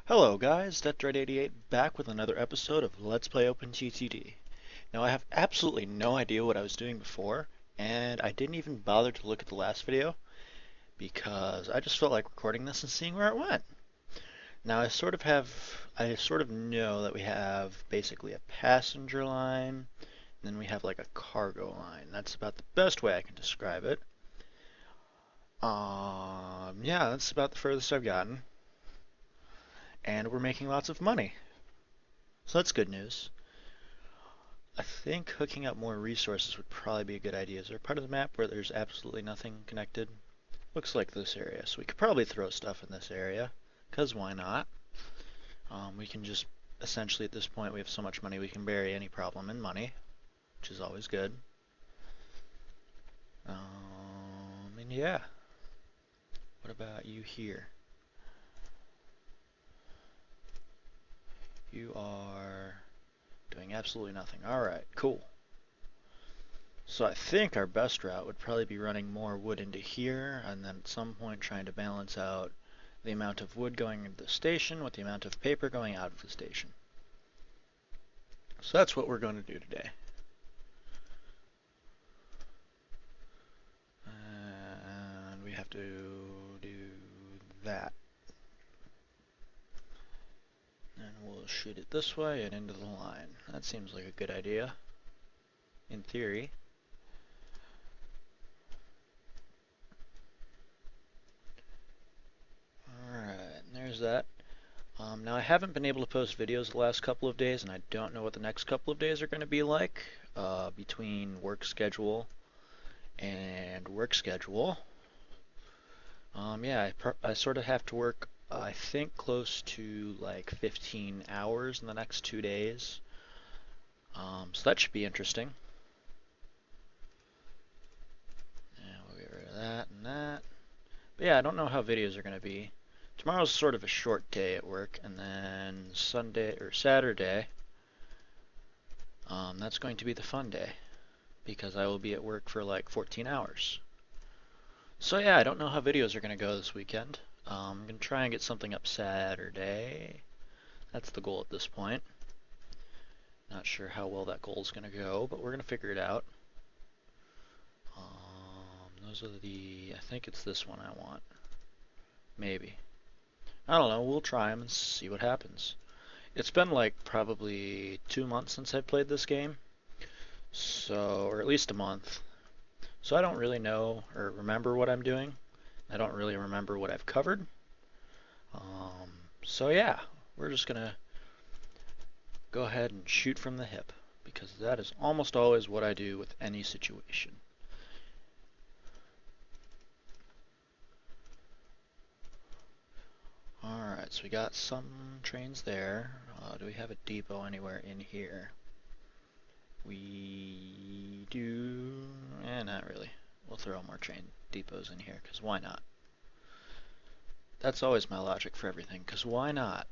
Hello guys, DeathDread88 back with another episode of Let's Play OpenTTD. Now I have absolutely no idea what I was doing before, and I didn't even bother to look at the last video because I just felt like recording this and seeing where it went. Now I sort of know that we have basically a passenger line, and then we have like a cargo line. That's about the best way I can describe it. Yeah, that's about the furthest I've gotten, and we're making lots of money. So that's good news. I think hooking up more resources would probably be a good idea. Is there a part of the map where there's absolutely nothing connected? Looks like this area, so we could probably throw stuff in this area, because why not? We can just, essentially at this point we have so much money we can bury any problem in money, which is always good. And yeah, what about you here? You are doing absolutely nothing. Alright, cool. So I think our best route would probably be running more wood into here, and then at some point trying to balance out the amount of wood going into the station with the amount of paper going out of the station. So that's what we're going to do today. And we have to do that. And we'll shoot it this way and into the line. That seems like a good idea, in theory. Alright, there's that. Now I haven't been able to post videos the last couple of days, and I don't know what the next couple of days are going to be like between work schedule and work schedule. Yeah, I sort of have to work, I think, close to like 15 hours in the next 2 days. So that should be interesting. Yeah, we'll get rid of that and that. But yeah, I don't know how videos are going to be. Tomorrow's sort of a short day at work, and then Sunday or Saturday, that's going to be the fun day because I will be at work for like 14 hours. So yeah, I don't know how videos are going to go this weekend. I'm going to try and get something up Saturday. That's the goal at this point. Not sure how well that goal is going to go, but we're going to figure it out. Those are I think it's this one I want. Maybe. I don't know, we'll try them and see what happens. It's been like probably 2 months since I played this game, so, or at least a month. So I don't really know or remember what I'm doing. I don't really remember what I've covered. So yeah, we're just gonna go ahead and shoot from the hip, because that is almost always what I do with any situation. Alright, so we got some trains there. Do we have a depot anywhere in here? We do, not really. We'll throw more train depots in here, because why not? That's always my logic for everything, because why not?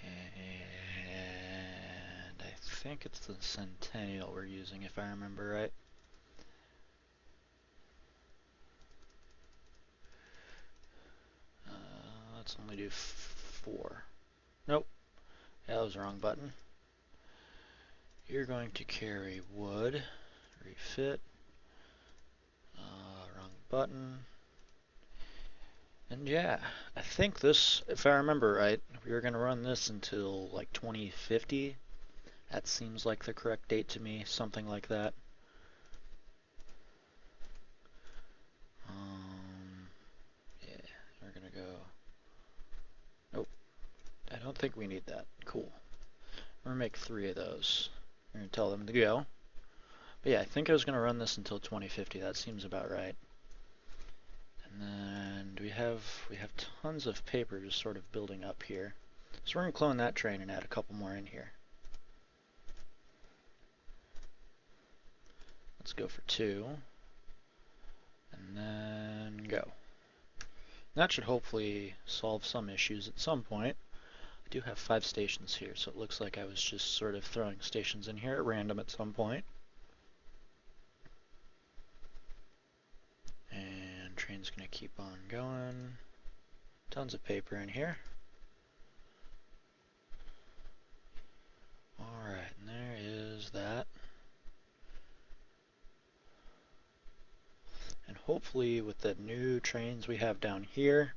And I think it's the Centennial we're using, if I remember right. Let's only do 4. Nope. Yeah, that was the wrong button. You're going to carry wood. Refit. Wrong button. And yeah, I think this, if I remember right, we were going to run this until like 2050. That seems like the correct date to me, something like that. Yeah, we're going to go. Nope, I don't think we need that. Cool. We're going to make 3 of those. We're going to tell them to go. But yeah, I think I was going to run this until 2050. That seems about right. And then we have tons of paper just sort of building up here. So we're going to clone that train and add a couple more in here. Let's go for 2. And then go. That should hopefully solve some issues at some point. I do have 5 stations here, so it looks like I was just sort of throwing stations in here at random at some point. And train's gonna keep on going. Tons of paper in here. Alright, and there is that. And hopefully with the new trains we have down here,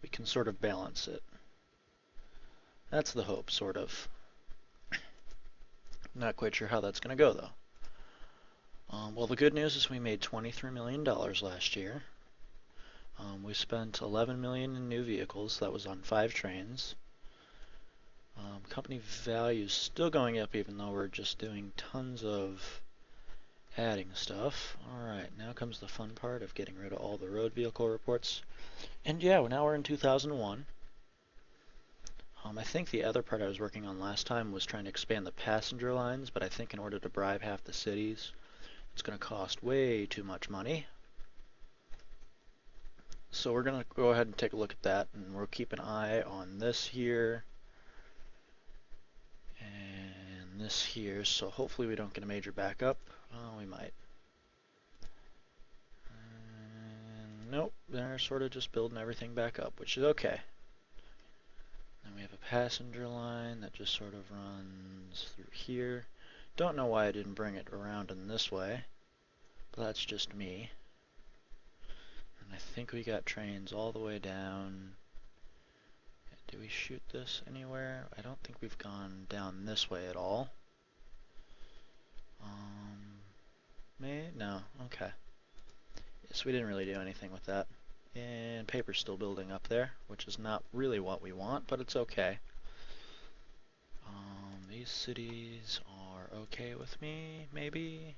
we can sort of balance it. That's the hope, sort of. Not quite sure how that's going to go, though. Well, the good news is we made $23 million last year. We spent $11 million in new vehicles. That was on 5 trains. Company value is still going up, even though we're just doing tons of adding stuff. Alright, now comes the fun part of getting rid of all the road vehicle reports. And yeah, now we're in 2001. I think the other part I was working on last time was trying to expand the passenger lines, but I think in order to bribe half the cities, it's going to cost way too much money. So we're going to go ahead and take a look at that, and we'll keep an eye on this here and this here, so hopefully we don't get a major backup. We might. Nope, they're sort of just building everything back up, which is okay. Then we have a passenger line that just sort of runs through here. Don't know why I didn't bring it around in this way, but that's just me. And I think we got trains all the way down. Did we shoot this anywhere? I don't think we've gone down this way at all. No, okay. So we didn't really do anything with that. And paper's still building up there, which is not really what we want, but it's okay. These cities are okay with me, maybe?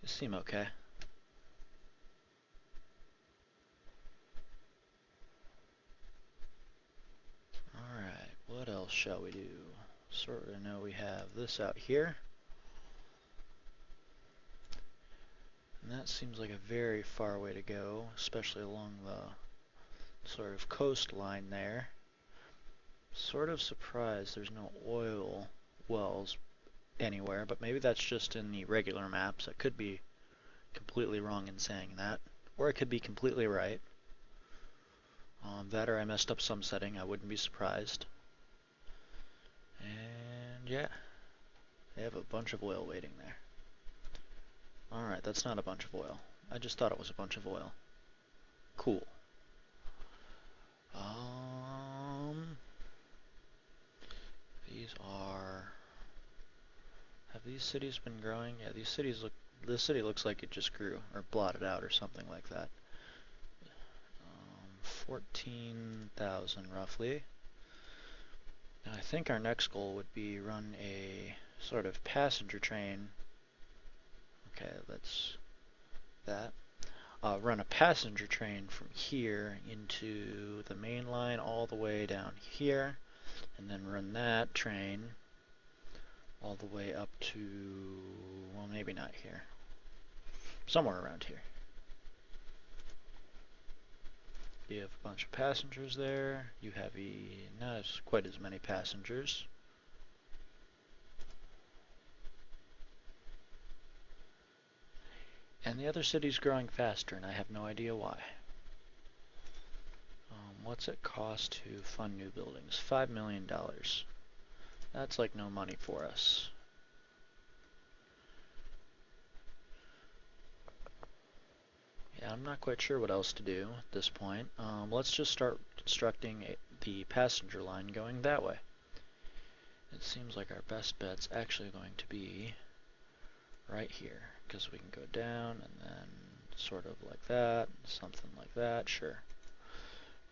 They seem okay. Alright, what else shall we do? Sort of know we have this out here. And that seems like a very far way to go, especially along the sort of coastline there. Sort of surprised there's no oil wells anywhere, but maybe that's just in the regular maps. I could be completely wrong in saying that, or I could be completely right. That or I messed up some setting, I wouldn't be surprised. And yeah, they have a bunch of oil waiting there. Alright, that's not a bunch of oil. I just thought it was a bunch of oil. Cool. These are... Have these cities been growing? Yeah, these cities look... This city looks like it just grew, or blotted out, or something like that. 14,000 roughly. Now I think our next goal would be run a sort of passenger train. Okay, that's that. Run a passenger train from here into the main line all the way down here, and then run that train all the way up to, well, maybe not here, somewhere around here. You have a bunch of passengers there. You have not as quite as many passengers. And the other city's growing faster, and I have no idea why. What's it cost to fund new buildings? $5 million. That's like no money for us. Yeah, I'm not quite sure what else to do at this point. Let's just start constructing the passenger line going that way. It seems like our best bet's actually going to be right here, because we can go down and then sort of like that, something like that, sure.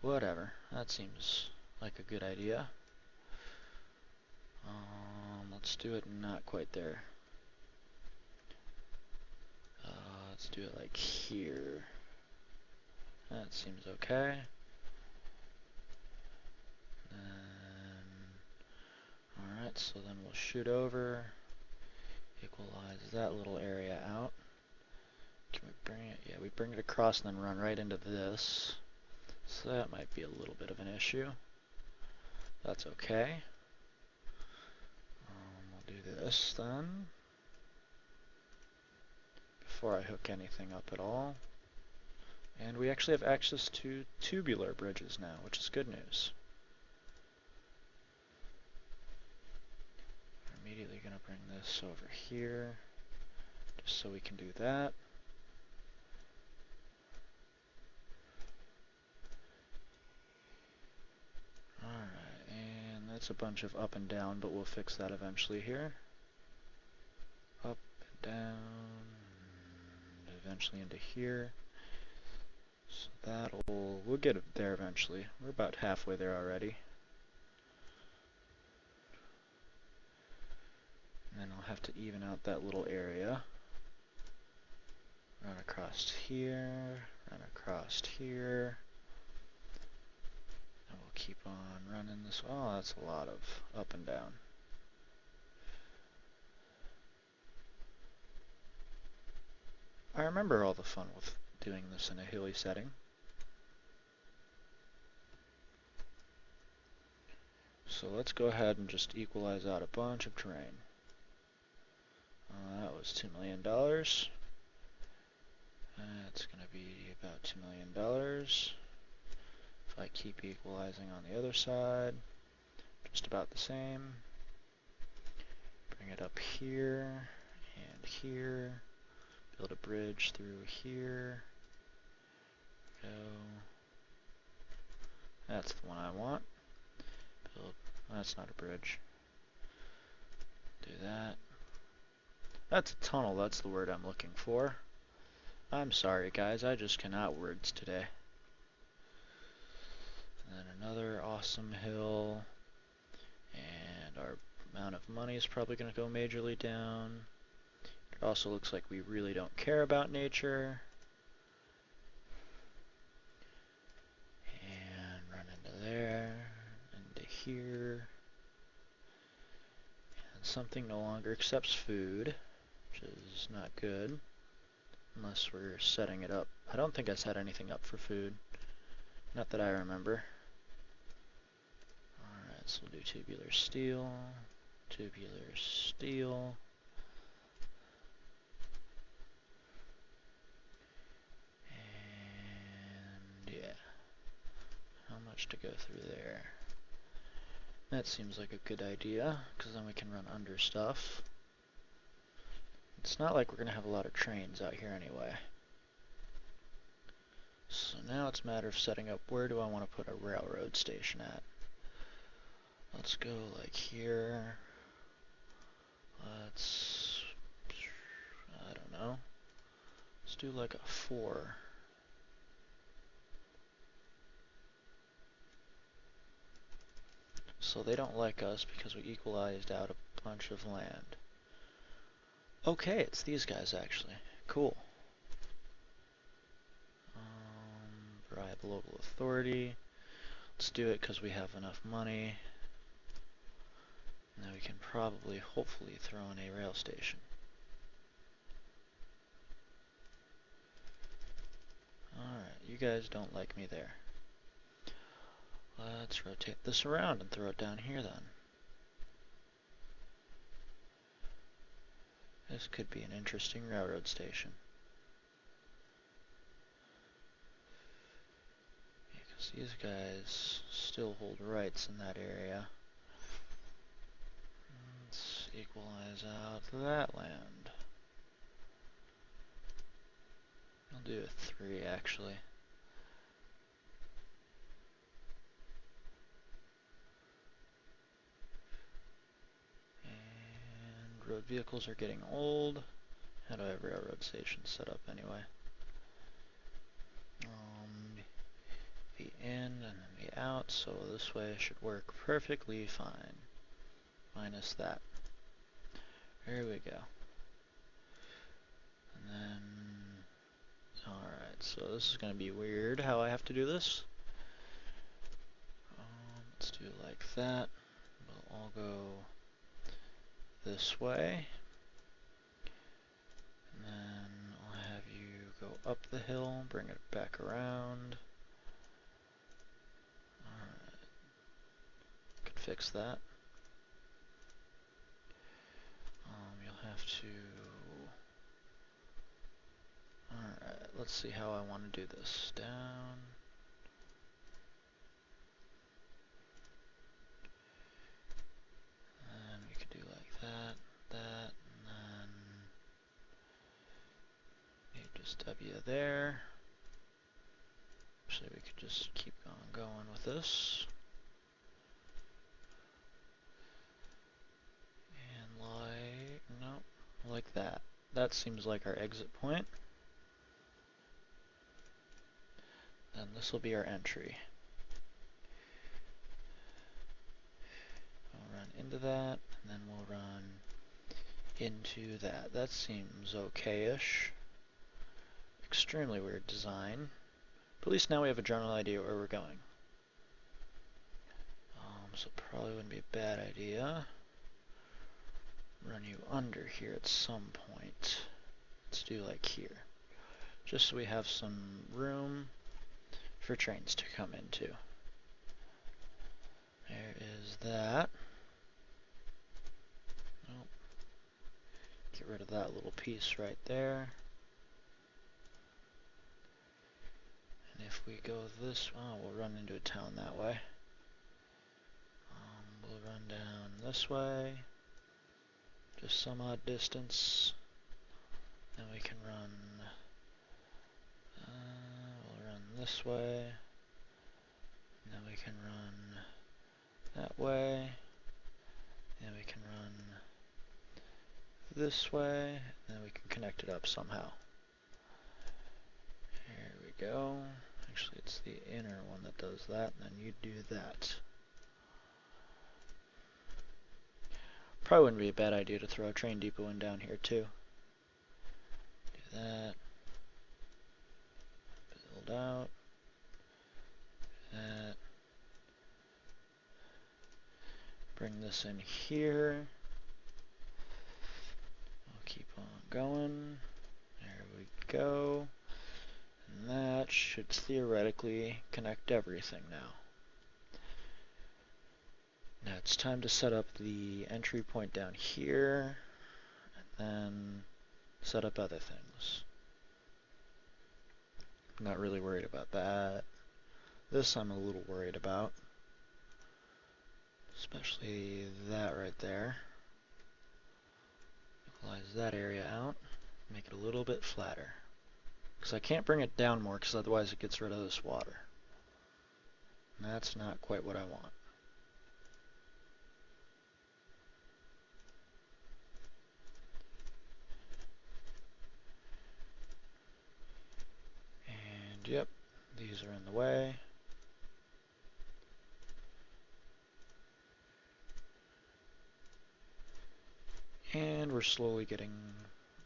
Whatever, that seems like a good idea. Let's do it not quite there. Let's do it like here. That seems okay. Alright, so then we'll shoot over, equalize that little area out. Can we bring it? Yeah, we bring it across and then run right into this. So that might be a little bit of an issue. That's okay. We'll do this then, before I hook anything up at all. And we actually have access to tubular bridges now, which is good news. We're immediately going to bring this over here, just so we can do that. Alright, and that's a bunch of up and down, but we'll fix that eventually here. Up and down, and eventually into here. So we'll get it there eventually. We're about halfway there already. And then I'll have to even out that little area. Run across here, run across here. And we'll keep on running this. Oh, that's a lot of up and down. I remember all the fun with doing this in a hilly setting. So let's go ahead and just equalize out a bunch of terrain. That was $2 million. That's going to be about $2 million. If I keep equalizing on the other side, just about the same. Bring it up here and here. Build a bridge through here. Go. That's the one I want. Build. That's not a bridge. Do that. That's a tunnel, that's the word I'm looking for. I'm sorry guys, I just cannot words today. And then another awesome hill. And our amount of money is probably going to go majorly down. It also looks like we really don't care about nature. And run into there, into here. And something no longer accepts food, which is not good. Unless we're setting it up. I don't think I set anything up for food. Not that I remember. Alright, so we'll do tubular steel. Tubular steel. And yeah. How much to go through there? That seems like a good idea, because then we can run under stuff. It's not like we're going to have a lot of trains out here anyway. So now it's a matter of setting up where do I want to put a railroad station at. Let's go like here. Let's, I don't know. Let's do like a 4. So they don't like us because we equalized out a bunch of land. Okay, it's these guys actually. Cool. Bribe local authority. Let's do it because we have enough money. Now we can probably, hopefully, throw in a rail station. Alright, you guys don't like me there. Let's rotate this around and throw it down here then. This could be an interesting railroad station. Because these guys still hold rights in that area. Let's equalize out that land. I'll do a 3 actually. And road vehicles are getting old. How do I have railroad stations set up anyway? The in and then the out, so this way should work perfectly fine. Minus that. There we go. And then, alright, so this is going to be weird how I have to do this. Let's do it like that. We'll all go this way. And then I'll have you go up the hill, bring it back around. Alright. Could fix that. You'll have to... Alright, let's see how I want to do this. Down. And we could do like that, and then maybe just W there. Actually, we could just keep on going with this. And like that. That seems like our exit point. Then this will be our entry. We'll run into that, and then we'll run into that. That seems okay-ish. Extremely weird design. But at least now we have a general idea where we're going. So probably wouldn't be a bad idea. Run you under here at some point. Let's do like here. Just so we have some room for trains to come into. There is that. Nope. Get rid of that little piece right there. And if we go this, we'll run into a town that way. We'll run down this way, just some odd distance. Then we can run, we'll run this way, and then we can run that way, and we can run this way, and then we can connect it up somehow. Here we go. Actually, it's the inner one that does that, and then you do that. Probably wouldn't be a bad idea to throw a train depot in down here too. Do that. Build out. That. Bring this in here. We'll keep on going. There we go. And that should theoretically connect everything now. Now it's time to set up the entry point down here, and then set up other things. I'm not really worried about that. This I'm a little worried about, especially that right there. Equalize that area out, make it a little bit flatter. Because I can't bring it down more, because otherwise it gets rid of this water. And that's not quite what I want. And yep, these are in the way. And we're slowly getting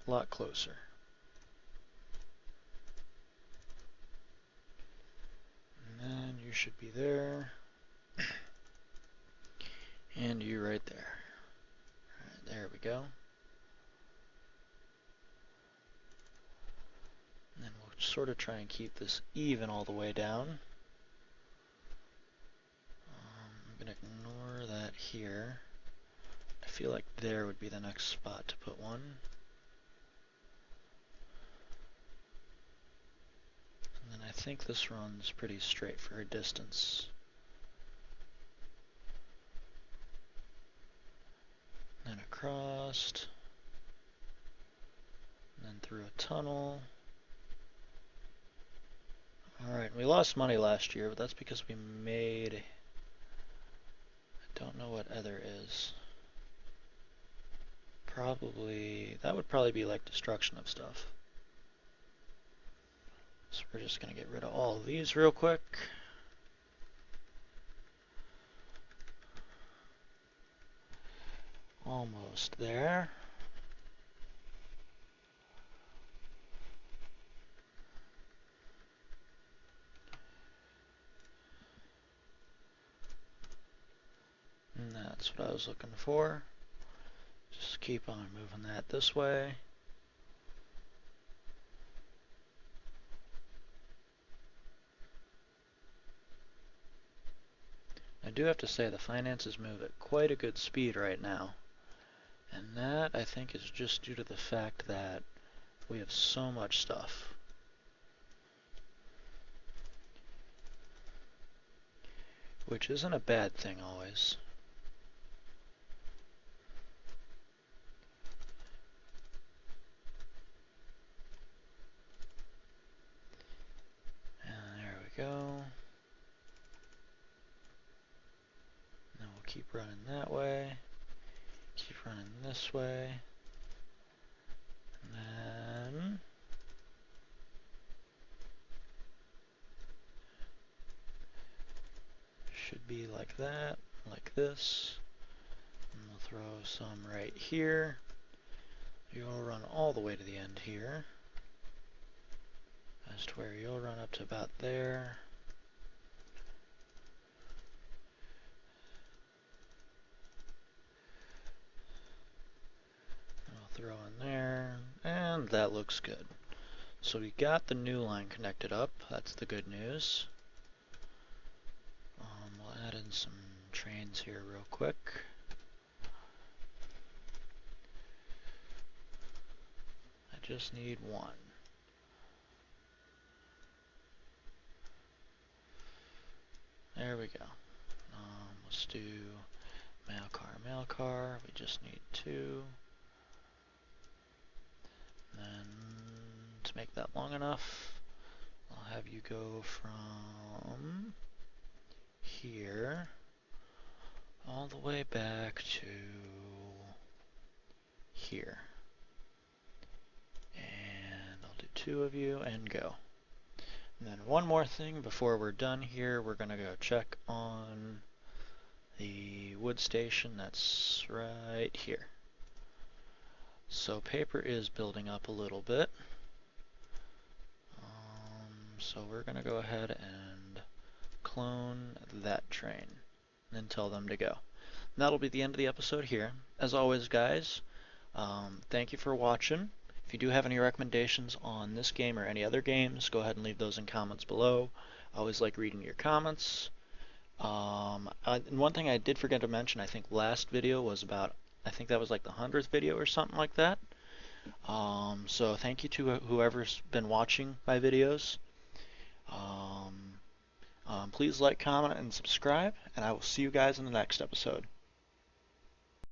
a lot closer. And then you should be there. And you right there. Alright, there we go. And then we'll sort of try and keep this even all the way down. I'm going to ignore that here. I feel like there would be the next spot to put one. And then I think this runs pretty straight for a distance. Then across. And then through a tunnel. Alright, we lost money last year, but that's because we made... I don't know what other is. Probably... that would probably be like destruction of stuff. So we're just going to get rid of all of these real quick. Almost there. And that's what I was looking for. Just keep on moving that this way. I do have to say the finances move at quite a good speed right now. And that, I think, is just due to the fact that we have so much stuff. which isn't a bad thing always. And there we go. Then we'll keep running that way, keep running this way, and then should be like that, like this. And we'll throw some right here. You'll run all the way to the end here, as to where you'll run up to about there. I'll throw in there, and that looks good. So we got the new line connected up. That's the good news. We'll add in some trains here real quick. I just need one. There we go. Let's do mail car. We just need two. And then to make that long enough, I'll have you go from here all the way back to here. And I'll do two of you and go. And then one more thing before we're done here, we're going to go check on the wood station that's right here. So paper is building up a little bit. So we're going to go ahead and clone that train and then tell them to go. And that'll be the end of the episode here. As always, guys, thank you for watching. If you do have any recommendations on this game or any other games, go ahead and leave those in comments below. I always like reading your comments. And one thing I did forget to mention, I think last video was about, I think that was like the 100th video or something like that. So thank you to whoever's been watching my videos. Please like, comment, and subscribe, and I will see you guys in the next episode.